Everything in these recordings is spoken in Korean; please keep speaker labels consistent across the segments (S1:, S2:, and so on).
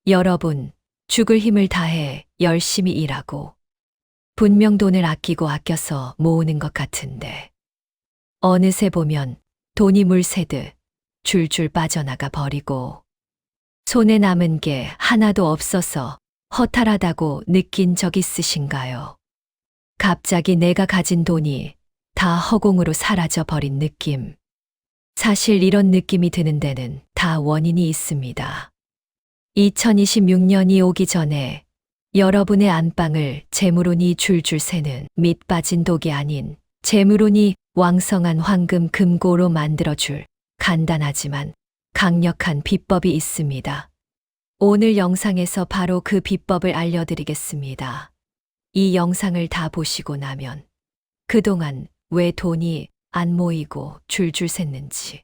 S1: 여러분, 죽을 힘을 다해 열심히 일하고 분명 돈을 아껴서 모으는 것 같은데 어느새 보면 돈이 물 새듯 줄줄 빠져나가 버리고 손에 남은 게 하나도 없어서 허탈하다고 느낀 적 있으신가요? 갑자기 내가 가진 돈이 다 허공으로 사라져 버린 느낌. 사실 이런 느낌이 드는 데는 다 원인이 있습니다. 2026년이 오기 전에 여러분의 안방을 재물운이 줄줄 새는 밑 빠진 독이 아닌 재물운이 왕성한 황금 금고로 만들어줄 간단하지만 강력한 비법이 있습니다. 오늘 영상에서 바로 그 비법을 알려드리겠습니다. 이 영상을 다 보시고 나면 그동안 왜 돈이 안 모이고 줄줄 샜는지,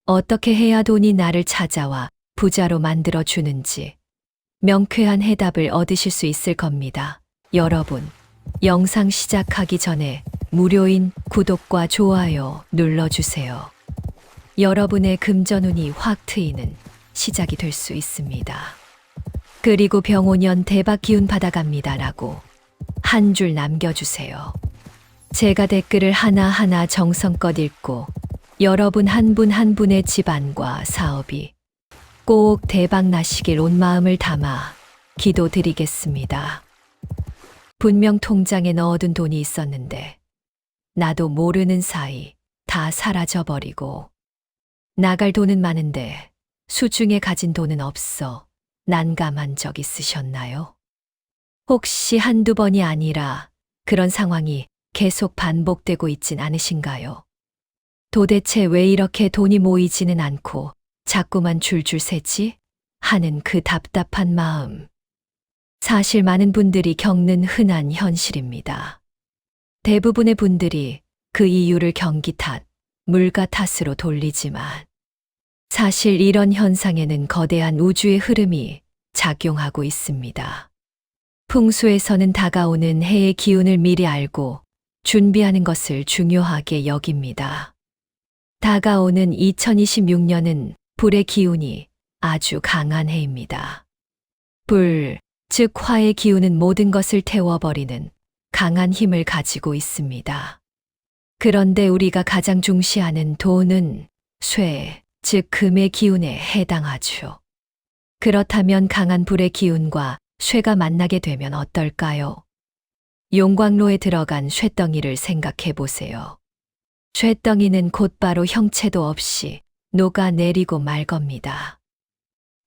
S1: 어떻게 해야 돈이 나를 찾아와 부자로 만들어 주는지 명쾌한 해답을 얻으실 수 있을 겁니다. 여러분, 영상 시작하기 전에 무료인 구독과 좋아요 눌러주세요. 여러분의 금전운이 확 트이는 시작이 될 수 있습니다. 그리고 병오년 대박 기운 받아갑니다라고 한 줄 남겨주세요. 제가 댓글을 하나하나 정성껏 읽고 여러분 한 분 한 분의 집안과 사업이 꼭 대박 나시길 온 마음을 담아 기도드리겠습니다. 분명 통장에 넣어둔 돈이 있었는데 나도 모르는 사이 다 사라져버리고 나갈 돈은 많은데 수중에 가진 돈은 없어 난감한 적 있으셨나요? 혹시 한두 번이 아니라 그런 상황이 계속 반복되고 있진 않으신가요? 도대체 왜 이렇게 돈이 모이지는 않고 자꾸만 줄줄 새지? 하는 그 답답한 마음. 사실 많은 분들이 겪는 흔한 현실입니다. 대부분의 분들이 그 이유를 경기 탓, 물가 탓으로 돌리지만 사실 이런 현상에는 거대한 우주의 흐름이 작용하고 있습니다. 풍수에서는 다가오는 해의 기운을 미리 알고 준비하는 것을 중요하게 여깁니다. 다가오는 2026년은 불의 기운이 아주 강한 해입니다. 불, 즉 화의 기운은 모든 것을 태워버리는 강한 힘을 가지고 있습니다. 그런데 우리가 가장 중시하는 돈은 쇠, 즉 금의 기운에 해당하죠. 그렇다면 강한 불의 기운과 쇠가 만나게 되면 어떨까요? 용광로에 들어간 쇠덩이를 생각해 보세요. 쇠덩이는 곧바로 형체도 없이 녹아내리고 말 겁니다.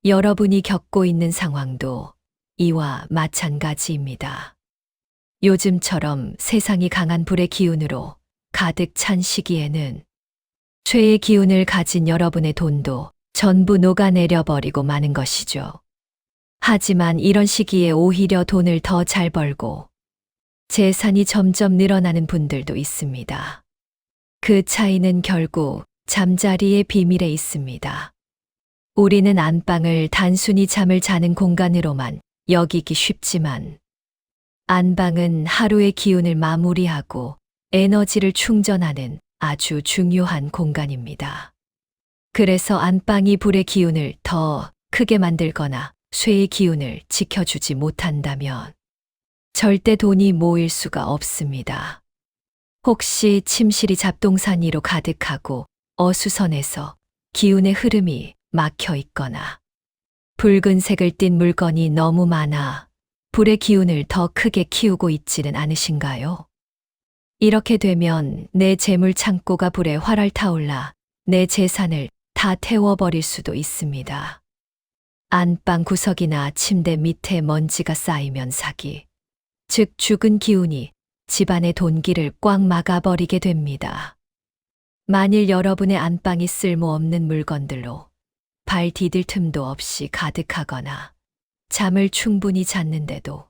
S1: 여러분이 겪고 있는 상황도 이와 마찬가지입니다. 요즘처럼 세상이 강한 불의 기운으로 가득 찬 시기에는 쇠의 기운을 가진 여러분의 돈도 전부 녹아내려 버리고 마는 것이죠. 하지만 이런 시기에 오히려 돈을 더 잘 벌고 재산이 점점 늘어나는 분들도 있습니다. 그 차이는 결국 잠자리의 비밀에 있습니다. 우리는 안방을 단순히 잠을 자는 공간으로만 여기기 쉽지만 안방은 하루의 기운을 마무리하고 에너지를 충전하는 아주 중요한 공간입니다. 그래서 안방이 불의 기운을 더 크게 만들거나 쇠의 기운을 지켜주지 못한다면 절대 돈이 모일 수가 없습니다. 혹시 침실이 잡동사니로 가득하고 어수선해서 기운의 흐름이 막혀 있거나 붉은색을 띤 물건이 너무 많아 불의 기운을 더 크게 키우고 있지는 않으신가요? 이렇게 되면 내 재물 창고가 불에 활활 타올라 내 재산을 다 태워버릴 수도 있습니다. 안방 구석이나 침대 밑에 먼지가 쌓이면 사기, 즉 죽은 기운이 집안의 돈길을 꽉 막아버리게 됩니다. 만일 여러분의 안방이 쓸모없는 물건들로 발 디딜 틈도 없이 가득하거나 잠을 충분히 잤는데도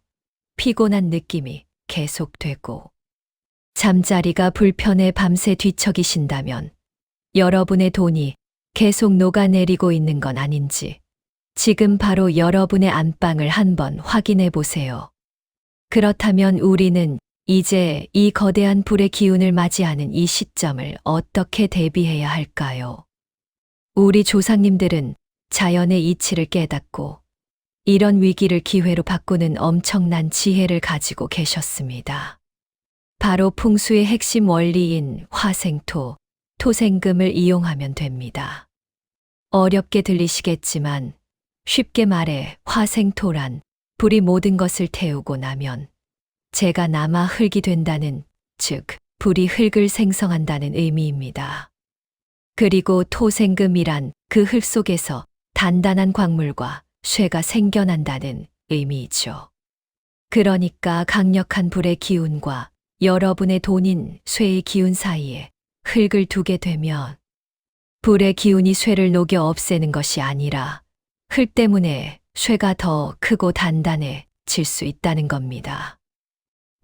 S1: 피곤한 느낌이 계속되고 잠자리가 불편해 밤새 뒤척이신다면 여러분의 돈이 계속 녹아내리고 있는 건 아닌지 지금 바로 여러분의 안방을 한번 확인해 보세요. 그렇다면 우리는 이제 이 거대한 불의 기운을 맞이하는 이 시점을 어떻게 대비해야 할까요? 우리 조상님들은 자연의 이치를 깨닫고 이런 위기를 기회로 바꾸는 엄청난 지혜를 가지고 계셨습니다. 바로 풍수의 핵심 원리인 화생토, 토생금을 이용하면 됩니다. 어렵게 들리시겠지만 쉽게 말해 화생토란 불이 모든 것을 태우고 나면 재가 남아 흙이 된다는, 즉 불이 흙을 생성한다는 의미입니다. 그리고 토생금이란 그 흙 속에서 단단한 광물과 쇠가 생겨난다는 의미이죠. 그러니까 강력한 불의 기운과 여러분의 돈인 쇠의 기운 사이에 흙을 두게 되면 불의 기운이 쇠를 녹여 없애는 것이 아니라 흙 때문에 쇠가 더 크고 단단해질 수 있다는 겁니다.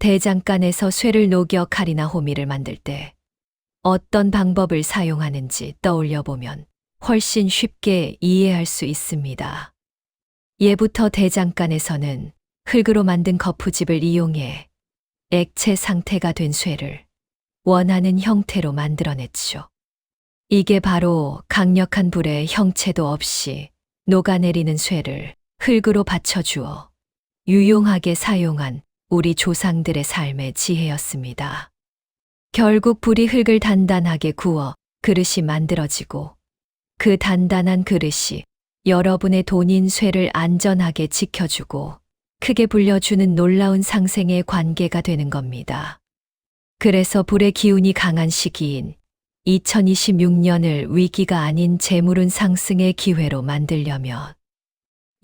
S1: 대장간에서 쇠를 녹여 칼이나 호미를 만들 때 어떤 방법을 사용하는지 떠올려 보면 훨씬 쉽게 이해할 수 있습니다. 예부터 대장간에서는 흙으로 만든 거푸집을 이용해 액체 상태가 된 쇠를 원하는 형태로 만들어냈죠. 이게 바로 강력한 불에 형체도 없이 녹아내리는 쇠를 흙으로 받쳐주어 유용하게 사용한 우리 조상들의 삶의 지혜였습니다. 결국 불이 흙을 단단하게 구워 그릇이 만들어지고 그 단단한 그릇이 여러분의 돈인 쇠를 안전하게 지켜주고 크게 불려주는 놀라운 상생의 관계가 되는 겁니다. 그래서 불의 기운이 강한 시기인 2026년을 위기가 아닌 재물운 상승의 기회로 만들려면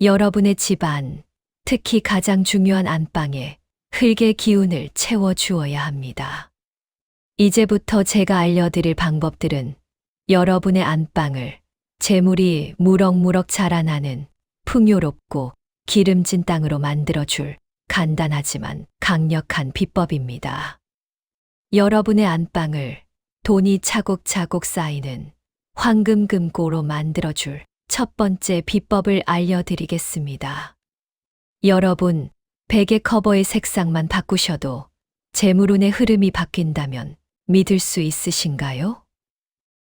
S1: 여러분의 집안, 특히 가장 중요한 안방에 흙의 기운을 채워주어야 합니다. 이제부터 제가 알려드릴 방법들은 여러분의 안방을 재물이 무럭무럭 자라나는 풍요롭고 기름진 땅으로 만들어줄 간단하지만 강력한 비법입니다. 여러분의 안방을 돈이 차곡차곡 쌓이는 황금금고로 만들어줄 첫 번째 비법을 알려드리겠습니다. 여러분, 베개 커버의 색상만 바꾸셔도 재물운의 흐름이 바뀐다면 믿을 수 있으신가요?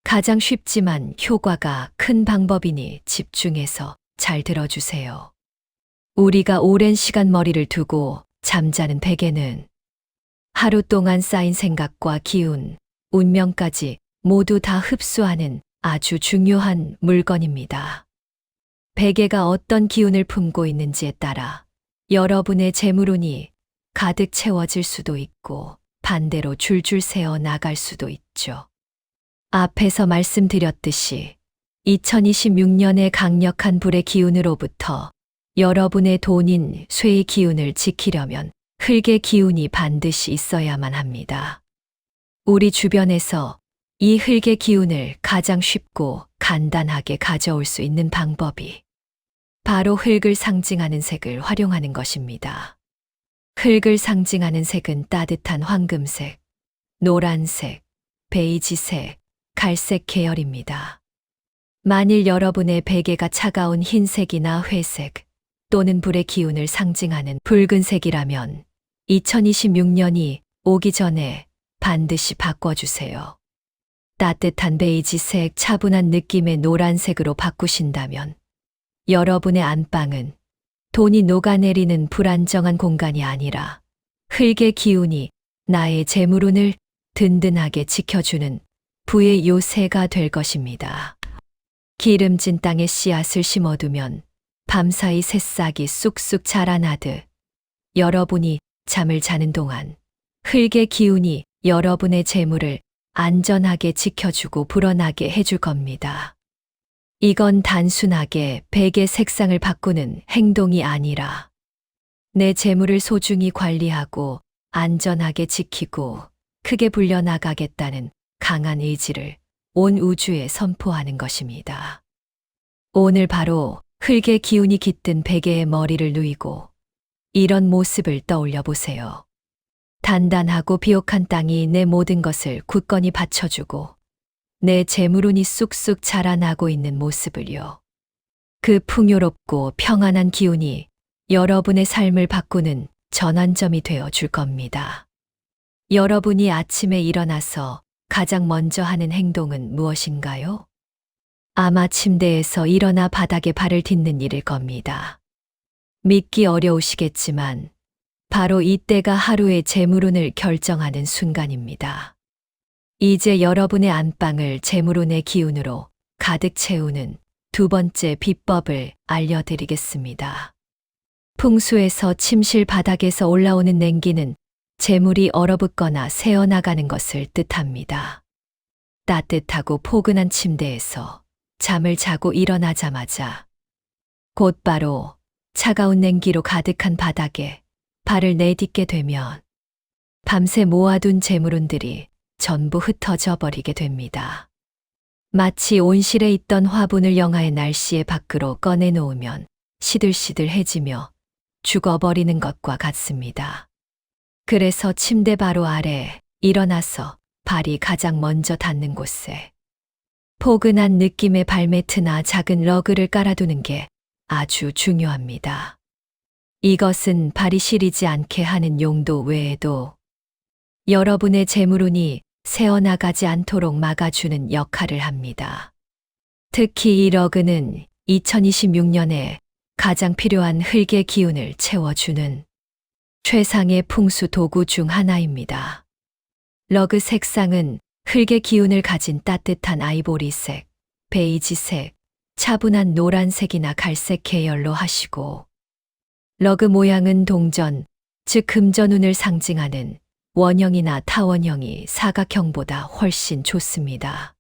S1: 가장 쉽지만 효과가 큰 방법이니 집중해서 잘 들어주세요. 우리가 오랜 시간 머리를 두고 잠자는 베개는 하루 동안 쌓인 생각과 기운, 운명까지 모두 다 흡수하는 아주 중요한 물건입니다. 베개가 어떤 기운을 품고 있는지에 따라 여러분의 재물운이 가득 채워질 수도 있고 반대로 줄줄 새어 나갈 수도 있죠. 앞에서 말씀드렸듯이 2026년의 강력한 불의 기운으로부터 여러분의 돈인 쇠의 기운을 지키려면 흙의 기운이 반드시 있어야만 합니다. 우리 주변에서 이 흙의 기운을 가장 쉽고 간단하게 가져올 수 있는 방법이 바로 흙을 상징하는 색을 활용하는 것입니다. 흙을 상징하는 색은 따뜻한 황금색, 노란색, 베이지색, 갈색 계열입니다. 만일 여러분의 베개가 차가운 흰색이나 회색 또는 불의 기운을 상징하는 붉은색이라면 2026년이 오기 전에 반드시 바꿔주세요. 따뜻한 베이지색, 차분한 느낌의 노란색으로 바꾸신다면 여러분의 안방은 돈이 녹아내리는 불안정한 공간이 아니라 흙의 기운이 나의 재물운을 든든하게 지켜주는 부의 요새가 될 것입니다. 기름진 땅에 씨앗을 심어두면 밤사이 새싹이 쑥쑥 자라나듯 여러분이 잠을 자는 동안 흙의 기운이 여러분의 재물을 안전하게 지켜주고 불어나게 해줄 겁니다. 이건 단순하게 베개 색상을 바꾸는 행동이 아니라 내 재물을 소중히 관리하고 안전하게 지키고 크게 불려나가겠다는 강한 의지를 온 우주에 선포하는 것입니다. 오늘 바로 흙의 기운이 깃든 베개의 머리를 누이고 이런 모습을 떠올려 보세요. 단단하고 비옥한 땅이 내 모든 것을 굳건히 받쳐주고 내 재물운이 쑥쑥 자라나고 있는 모습을요. 그 풍요롭고 평안한 기운이 여러분의 삶을 바꾸는 전환점이 되어 줄 겁니다. 여러분이 아침에 일어나서 가장 먼저 하는 행동은 무엇인가요? 아마 침대에서 일어나 바닥에 발을 딛는 일일 겁니다. 믿기 어려우시겠지만 바로 이때가 하루의 재물운을 결정하는 순간입니다. 이제 여러분의 안방을 재물운의 기운으로 가득 채우는 두 번째 비법을 알려드리겠습니다. 풍수에서 침실 바닥에서 올라오는 냉기는 재물이 얼어붙거나 새어나가는 것을 뜻합니다. 따뜻하고 포근한 침대에서 잠을 자고 일어나자마자 곧바로 차가운 냉기로 가득한 바닥에 발을 내딛게 되면 밤새 모아둔 재물운들이 전부 흩어져 버리게 됩니다. 마치 온실에 있던 화분을 영하의 날씨에 밖으로 꺼내놓으면 시들시들해지며 죽어버리는 것과 같습니다. 그래서 침대 바로 아래 일어나서 발이 가장 먼저 닿는 곳에 포근한 느낌의 발매트나 작은 러그를 깔아두는 게 아주 중요합니다. 이것은 발이 시리지 않게 하는 용도 외에도 여러분의 재물운이 새어나가지 않도록 막아주는 역할을 합니다. 특히 이 러그는 2026년에 가장 필요한 흙의 기운을 채워주는 최상의 풍수 도구 중 하나입니다. 러그 색상은 흙의 기운을 가진 따뜻한 아이보리색, 베이지색, 차분한 노란색이나 갈색 계열로 하시고 러그 모양은 동전, 즉 금전운을 상징하는 원형이나 타원형이 사각형보다 훨씬 좋습니다.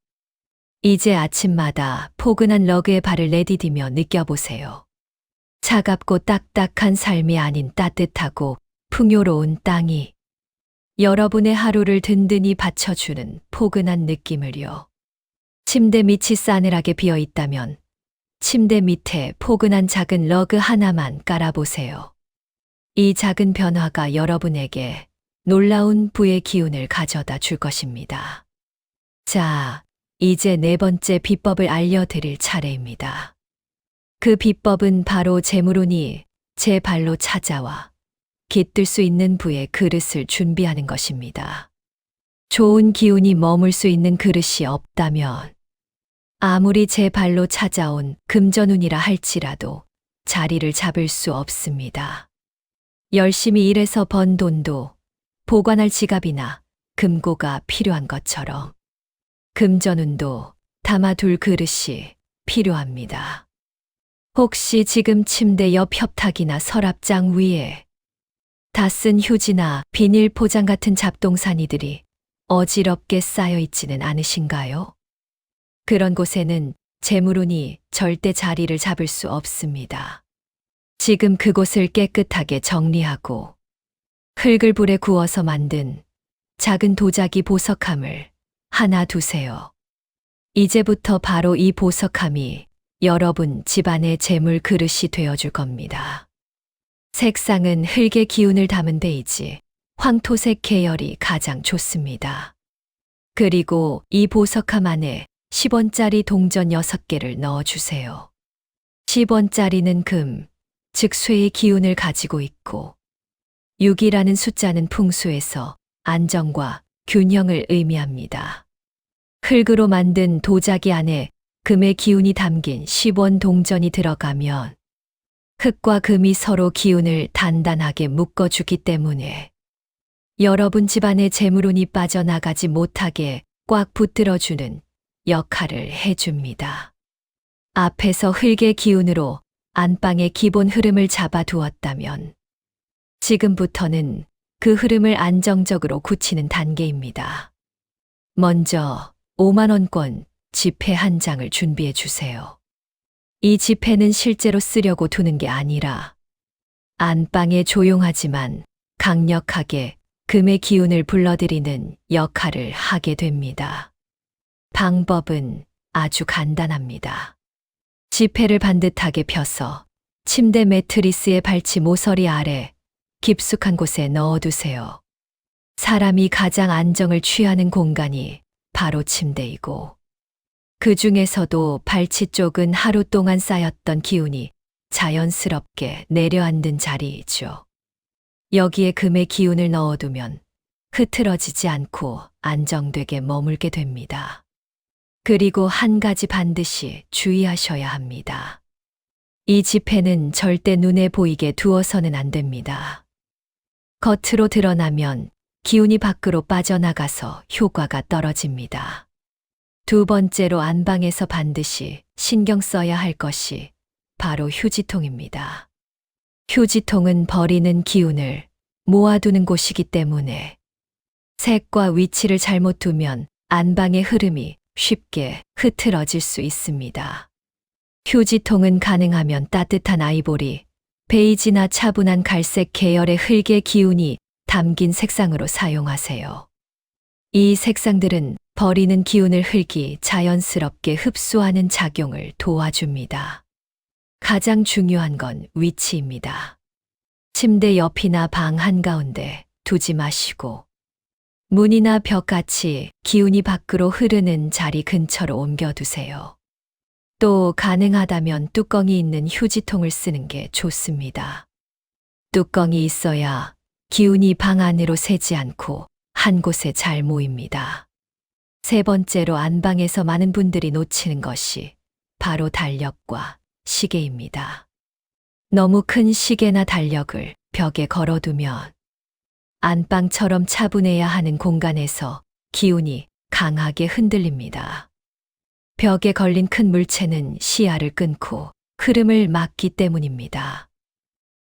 S1: 이제 아침마다 포근한 러그에 발을 내디디며 느껴보세요. 차갑고 딱딱한 삶이 아닌 따뜻하고 풍요로운 땅이 여러분의 하루를 든든히 받쳐주는 포근한 느낌을요. 침대 밑이 싸늘하게 비어 있다면 침대 밑에 포근한 작은 러그 하나만 깔아보세요. 이 작은 변화가 여러분에게 놀라운 부의 기운을 가져다 줄 것입니다. 자, 이제 네 번째 비법을 알려드릴 차례입니다. 그 비법은 바로 재물운이 제 발로 찾아와 깃들 수 있는 부의 그릇을 준비하는 것입니다. 좋은 기운이 머물 수 있는 그릇이 없다면 아무리 제 발로 찾아온 금전운이라 할지라도 자리를 잡을 수 없습니다. 열심히 일해서 번 돈도 보관할 지갑이나 금고가 필요한 것처럼 금전운도 담아둘 그릇이 필요합니다. 혹시 지금 침대 옆 협탁이나 서랍장 위에 다 쓴 휴지나 비닐 포장 같은 잡동사니들이 어지럽게 쌓여 있지는 않으신가요? 그런 곳에는 재물운이 절대 자리를 잡을 수 없습니다. 지금 그곳을 깨끗하게 정리하고 흙을 불에 구워서 만든 작은 도자기 보석함을 하나 두세요. 이제부터 바로 이 보석함이 여러분 집안의 재물 그릇이 되어줄 겁니다. 색상은 흙의 기운을 담은 베이지, 황토색 계열이 가장 좋습니다. 그리고 이 보석함 안에 10원짜리 동전 6개를 넣어주세요. 10원짜리는 금, 즉 쇠의 기운을 가지고 있고 6이라는 숫자는 풍수에서 안정과 균형을 의미합니다. 흙으로 만든 도자기 안에 금의 기운이 담긴 10원 동전이 들어가면 흙과 금이 서로 기운을 단단하게 묶어주기 때문에 여러분 집안의 재물운이 빠져나가지 못하게 꽉 붙들어주는 역할을 해줍니다. 앞에서 흙의 기운으로 안방의 기본 흐름을 잡아두었다면 지금부터는 그 흐름을 안정적으로 굳히는 단계입니다. 먼저 5만원권 지폐 한 장을 준비해 주세요. 이 지폐는 실제로 쓰려고 두는 게 아니라 안방에 조용하지만 강력하게 금의 기운을 불러들이는 역할을 하게 됩니다. 방법은 아주 간단합니다. 지폐를 반듯하게 펴서 침대 매트리스의 발치 모서리 아래 깊숙한 곳에 넣어두세요. 사람이 가장 안정을 취하는 공간이 바로 침대이고 그 중에서도 발치 쪽은 하루 동안 쌓였던 기운이 자연스럽게 내려앉는 자리이죠. 여기에 금의 기운을 넣어두면 흐트러지지 않고 안정되게 머물게 됩니다. 그리고 한 가지 반드시 주의하셔야 합니다. 이 지폐는 절대 눈에 보이게 두어서는 안 됩니다. 겉으로 드러나면 기운이 밖으로 빠져나가서 효과가 떨어집니다. 두 번째로 안방에서 반드시 신경 써야 할 것이 바로 휴지통입니다. 휴지통은 버리는 기운을 모아두는 곳이기 때문에 색과 위치를 잘못 두면 안방의 흐름이 쉽게 흐트러질 수 있습니다. 휴지통은 가능하면 따뜻한 아이보리, 베이지나 차분한 갈색 계열의 흙의 기운이 담긴 색상으로 사용하세요. 이 색상들은 버리는 기운을 흙이 자연스럽게 흡수하는 작용을 도와줍니다. 가장 중요한 건 위치입니다. 침대 옆이나 방 한가운데 두지 마시고 문이나 벽같이 기운이 밖으로 흐르는 자리 근처로 옮겨두세요. 또 가능하다면 뚜껑이 있는 휴지통을 쓰는 게 좋습니다. 뚜껑이 있어야 기운이 방 안으로 새지 않고 한 곳에 잘 모입니다. 세 번째로 안방에서 많은 분들이 놓치는 것이 바로 달력과 시계입니다. 너무 큰 시계나 달력을 벽에 걸어두면 안방처럼 차분해야 하는 공간에서 기운이 강하게 흔들립니다. 벽에 걸린 큰 물체는 시야를 끊고 흐름을 막기 때문입니다.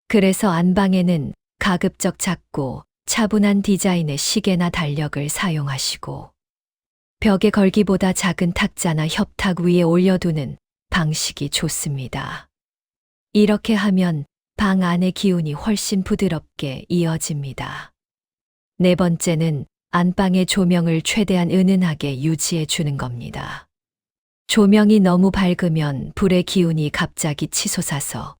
S1: 그래서 안방에는 가급적 작고 차분한 디자인의 시계나 달력을 사용하시고 벽에 걸기보다 작은 탁자나 협탁 위에 올려두는 방식이 좋습니다. 이렇게 하면 방 안의 기운이 훨씬 부드럽게 이어집니다. 네 번째는 안방의 조명을 최대한 은은하게 유지해 주는 겁니다. 조명이 너무 밝으면 불의 기운이 갑자기 치솟아서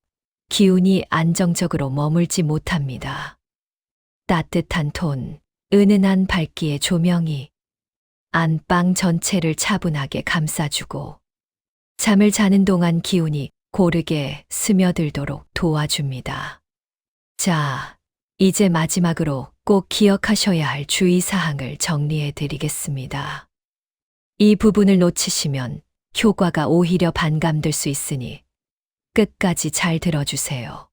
S1: 기운이 안정적으로 머물지 못합니다. 따뜻한 톤, 은은한 밝기의 조명이 안방 전체를 차분하게 감싸주고 잠을 자는 동안 기운이 고르게 스며들도록 도와줍니다. 자, 이제 마지막으로 꼭 기억하셔야 할 주의사항을 정리해 드리겠습니다. 이 부분을 놓치시면 효과가 오히려 반감될 수 있으니 끝까지 잘 들어주세요.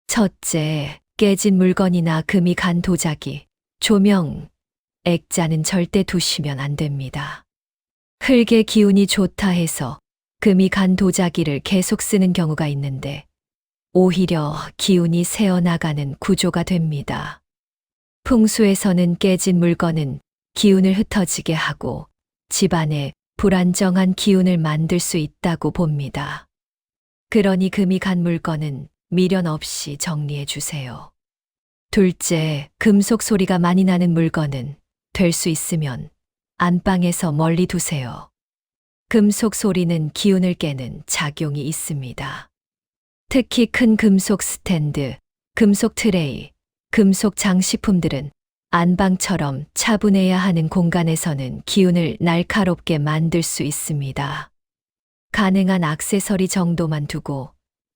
S1: 첫째, 깨진 물건이나 금이 간 도자기, 조명, 액자는 절대 두시면 안 됩니다. 흙의 기운이 좋다 해서 금이 간 도자기를 계속 쓰는 경우가 있는데 오히려 기운이 새어나가는 구조가 됩니다. 풍수에서는 깨진 물건은 기운을 흩어지게 하고 집안에 불안정한 기운을 만들 수 있다고 봅니다. 그러니 금이 간 물건은 미련 없이 정리해 주세요. 둘째, 금속 소리가 많이 나는 물건은 될 수 있으면 안방에서 멀리 두세요. 금속 소리는 기운을 깨는 작용이 있습니다. 특히 큰 금속 스탠드, 금속 트레이, 금속 장식품들은 안방처럼 차분해야 하는 공간에서는 기운을 날카롭게 만들 수 있습니다. 가능한 액세서리 정도만 두고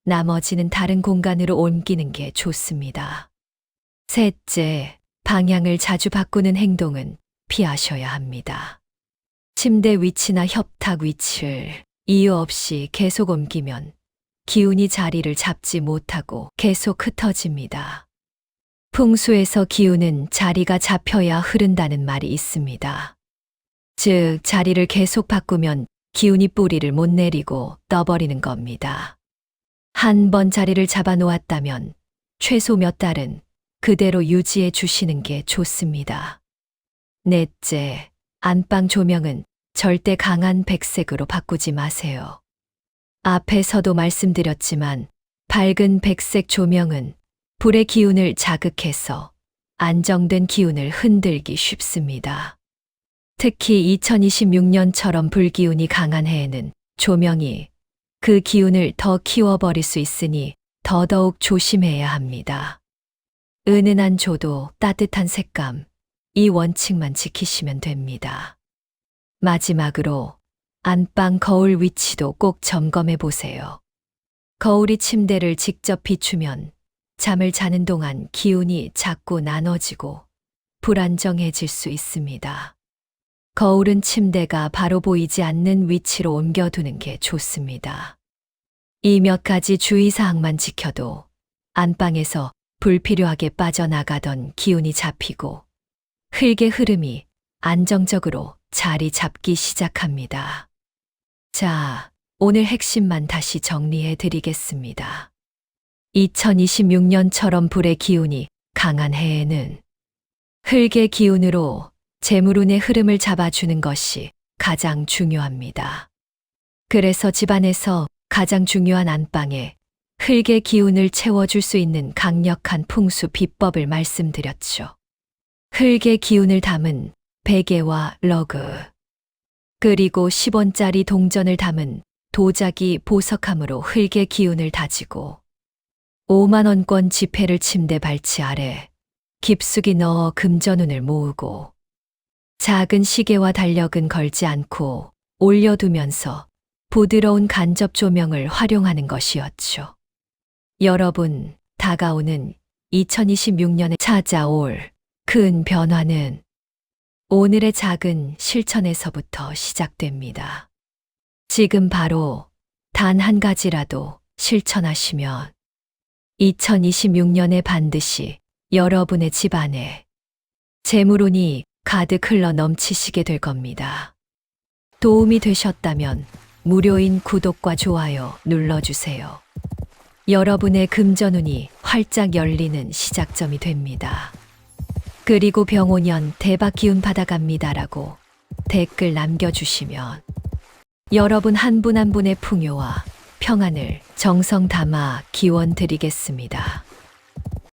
S1: 나머지는 다른 공간으로 옮기는 게 좋습니다. 셋째, 방향을 자주 바꾸는 행동은 피하셔야 합니다. 침대 위치나 협탁 위치를 이유 없이 계속 옮기면 기운이 자리를 잡지 못하고 계속 흩어집니다. 풍수에서 기운은 자리가 잡혀야 흐른다는 말이 있습니다. 즉, 자리를 계속 바꾸면 기운이 뿌리를 못 내리고 떠버리는 겁니다. 한 번 자리를 잡아 놓았다면 최소 몇 달은 그대로 유지해 주시는 게 좋습니다. 넷째, 안방 조명은 절대 강한 백색으로 바꾸지 마세요. 앞에서도 말씀드렸지만 밝은 백색 조명은 불의 기운을 자극해서 안정된 기운을 흔들기 쉽습니다. 특히 2026년처럼 불기운이 강한 해에는 조명이 그 기운을 더 키워버릴 수 있으니 더더욱 조심해야 합니다. 은은한 조도, 따뜻한 색감, 이 원칙만 지키시면 됩니다. 마지막으로 안방 거울 위치도 꼭 점검해 보세요. 거울이 침대를 직접 비추면 잠을 자는 동안 기운이 자꾸 나눠지고 불안정해질 수 있습니다. 거울은 침대가 바로 보이지 않는 위치로 옮겨두는 게 좋습니다. 이 몇 가지 주의사항만 지켜도 안방에서 불필요하게 빠져나가던 기운이 잡히고 흙의 흐름이 안정적으로 자리 잡기 시작합니다. 자, 오늘 핵심만 다시 정리해 드리겠습니다. 2026년처럼 불의 기운이 강한 해에는 흙의 기운으로 재물운의 흐름을 잡아주는 것이 가장 중요합니다. 그래서 집안에서 가장 중요한 안방에 흙의 기운을 채워줄 수 있는 강력한 풍수 비법을 말씀드렸죠. 흙의 기운을 담은 베개와 러그, 그리고 10원짜리 동전을 담은 도자기 보석함으로 흙의 기운을 다지고 5만원권 지폐를 침대 발치 아래 깊숙이 넣어 금전운을 모으고 작은 시계와 달력은 걸지 않고 올려두면서 부드러운 간접 조명을 활용하는 것이었죠. 여러분, 다가오는 2026년에 찾아올 큰 변화는 오늘의 작은 실천에서부터 시작됩니다. 지금 바로 단 한 가지라도 실천하시면 2026년에 반드시 여러분의 집안에 재물운이 가득 흘러 넘치시게 될 겁니다. 도움이 되셨다면 무료인 구독과 좋아요 눌러주세요. 여러분의 금전운이 활짝 열리는 시작점이 됩니다. 그리고 병오년 대박 기운 받아갑니다라고 댓글 남겨주시면 여러분 한 분 한 분의 풍요와 평안을 정성 담아 기원 드리겠습니다.